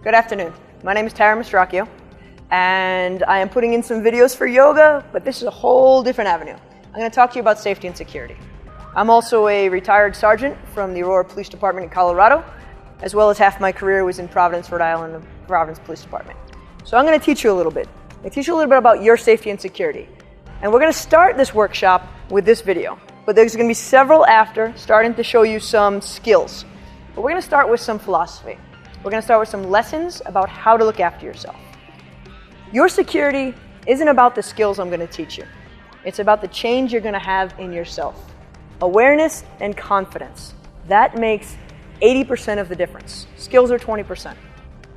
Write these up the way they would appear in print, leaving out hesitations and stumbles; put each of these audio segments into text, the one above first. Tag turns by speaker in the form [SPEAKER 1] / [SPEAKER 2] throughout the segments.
[SPEAKER 1] Good afternoon. My name is Tara Mastracchio, and I am putting in some videos for yoga, but this is a whole different avenue. I'm going to talk to you about safety and security. I'm also a retired sergeant from the Aurora Police Department in Colorado, as well as half my career was in Providence, Rhode Island, the Providence Police Department. So I'm going to teach you a little bit. I'm going to teach you a little bit about your safety and security. And we're going to start this workshop with this video, but there's going to be several after, starting to show you some skills. But we're going to start with some philosophy. We're going to start with some lessons about how to look after yourself. Your security isn't about the skills I'm going to teach you. It's about the change you're going to have in yourself. Awareness and confidence. That makes 80% of the difference. Skills are 20%.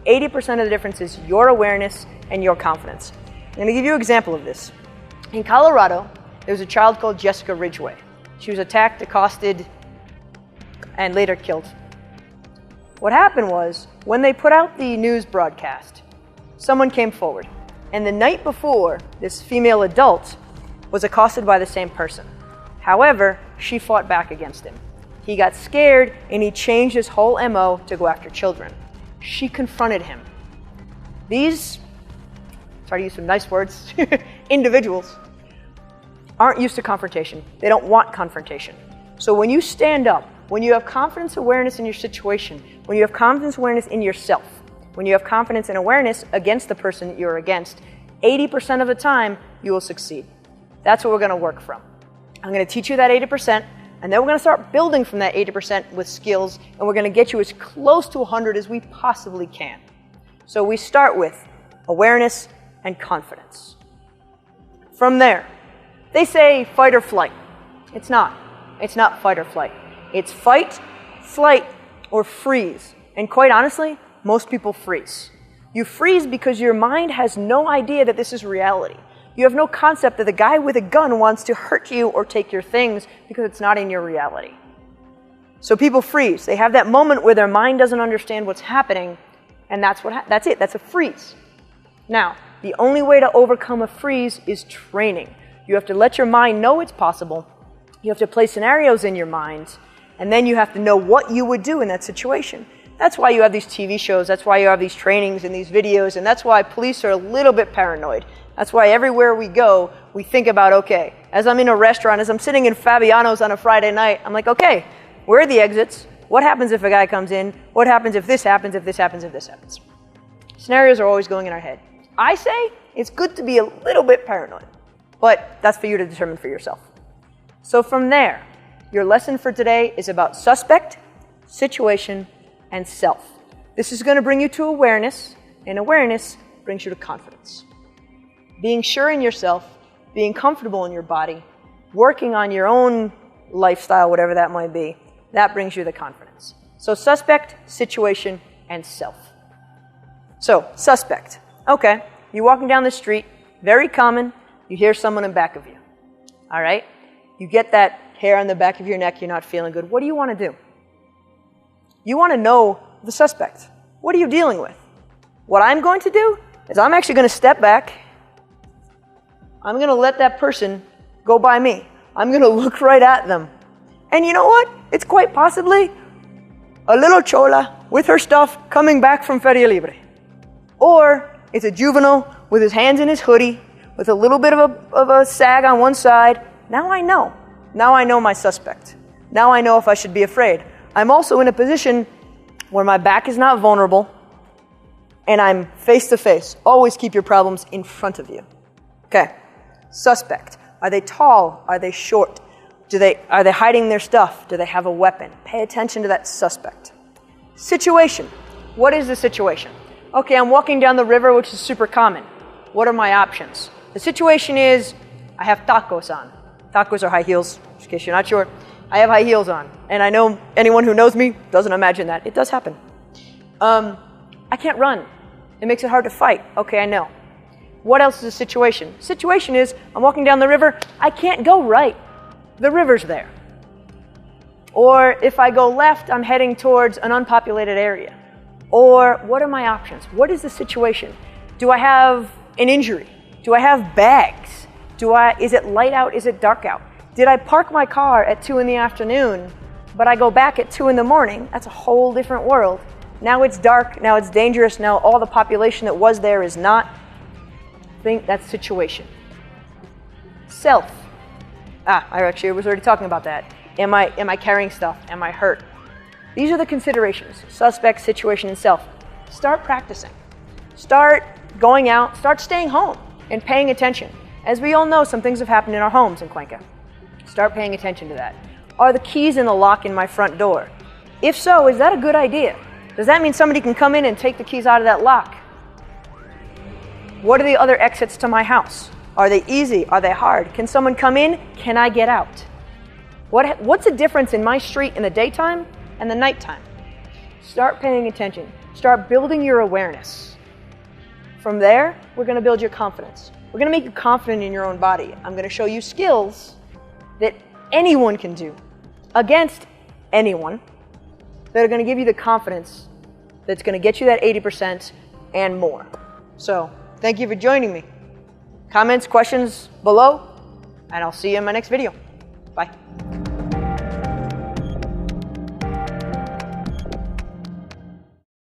[SPEAKER 1] 80% of the difference is your awareness and your confidence. I'm going to give you an example of this. In Colorado, there was a child called Jessica Ridgway. She was attacked, accosted, and later killed. What happened was, when they put out the news broadcast, someone came forward. And the night before, this female adult was accosted by the same person. However, she fought back against him. He got scared and he changed his whole MO to go after children. She confronted him. These, try to use some nice words, individuals aren't used to confrontation. They don't want confrontation. So when you stand up, when you have confidence awareness in your situation, when you have confidence awareness in yourself, when you have confidence and awareness against the person that you're against, 80% of the time you will succeed. That's what we're going to work from. I'm going to teach you that 80%, and then we're going to start building from that 80% with skills, and we're going to get you as close to 100 as we possibly can. So we start with awareness and confidence. From there, they say fight or flight. It's not. It's not fight or flight. It's fight, flight, or freeze. And quite honestly, most people freeze. You freeze because your mind has no idea that this is reality. You have no concept that the guy with a gun wants to hurt you or take your things because it's not in your reality. So people freeze. They have that moment where their mind doesn't understand what's happening, and that's it. That's a freeze. Now, the only way to overcome a freeze is training. You have to let your mind know it's possible. You have to play scenarios in your mind, and then you have to know what you would do in that situation. That's why you have these TV shows, that's why you have these trainings and these videos, and that's why police are a little bit paranoid. That's why everywhere we go, we think about, okay, as I'm in a restaurant, as I'm sitting in Fabiano's on a Friday night, I'm like, okay, where are the exits? What happens if a guy comes in? What happens if this happens, if this happens, if this happens? Scenarios are always going in our head. I say it's good to be a little bit paranoid, but that's for you to determine for yourself. So from there, your lesson for today is about suspect, situation, and self. This is going to bring you to awareness, and awareness brings you to confidence. Being sure in yourself, being comfortable in your body, working on your own lifestyle, whatever that might be, that brings you the confidence. So suspect, situation, and self. So, suspect. Okay, you're walking down the street, very common, you hear someone in back of you. All right? You get that hair on the back of your neck, you're not feeling good. What do you want to do? You want to know the suspect. What are you dealing with? What I'm going to do is I'm actually going to step back. I'm going to let that person go by me. I'm going to look right at them. And you know what? It's quite possibly a little chola with her stuff coming back from Feria Libre. Or it's a juvenile with his hands in his hoodie, with a little bit of a sag on one side. Now I know. Now I know my suspect. Now I know if I should be afraid. I'm also in a position where my back is not vulnerable and I'm face to face. Always keep your problems in front of you. Okay. Suspect. Are they tall? Are they short? Are they hiding their stuff? Do they have a weapon? Pay attention to that suspect. Situation. What is the situation? Okay, I'm walking down the river, which is super common. What are my options? The situation is I have tacos on. Tacos are high heels, just in case you're not sure. I have high heels on, and I know anyone who knows me doesn't imagine that. It does happen. I can't run. It makes it hard to fight. Okay, I know. What else is the situation? Situation is I'm walking down the river. I can't go right. The river's there. Or if I go left, I'm heading towards an unpopulated area. Or what are my options? What is the situation? Do I have an injury? Do I have bags? Is it light out? Is it dark out? Did I park my car at 2 in the afternoon, but I go back at 2 in the morning? That's a whole different world. Now it's dark, now it's dangerous, now all the population that was there is not. Think that's situation. Self. I was already talking about that. Am I carrying stuff? Am I hurt? These are the considerations. Suspect, situation, and self. Start practicing. Start going out, start staying home and paying attention. As we all know, some things have happened in our homes in Cuenca. Start paying attention to that. Are the keys in the lock in my front door? If so, is that a good idea? Does that mean somebody can come in and take the keys out of that lock? What are the other exits to my house? Are they easy? Are they hard? Can someone come in? Can I get out? What's the difference in my street in the daytime and the nighttime? Start paying attention. Start building your awareness. From there, we're going to build your confidence. We're going to make you confident in your own body. I'm going to show you skills that anyone can do against anyone that are going to give you the confidence that's going to get you that 80% and more. So, thank you for joining me. Comments, questions below, and I'll see you in my next video. Bye.